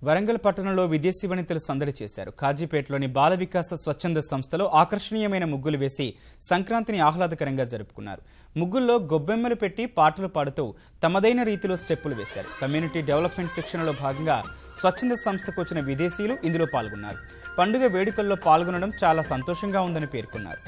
వరంగల్ పట్టణంలో విదేశీ వనితలు సందడి చేశారు. కాజీపేటలోని బాల వికాస స్వచ్ఛంద సంస్థలో ఆకర్షణీయమైన ముగ్గులు వేసి సంక్రాంతిని ఆహ్లాదకరంగా జరుపుకున్నారు. ముగ్గుల్లో గొబ్బెమ్మలు పెట్టి పాటలు పాడుతూ తమదైన రీతిలో స్టెప్పులు వేశారు. కమ్యూనిటీ డెవలప్మెంట్ శిక్షణలో భాగంగా స్వచ్ఛంద సంస్థకు వచ్చిన విదేశీయులు ఇందులో పాల్గొన్నారు. పండుగ వేడుకల్లో పాల్గొనడం చాలా సంతోషంగా ఉందని పేర్కొన్నారు.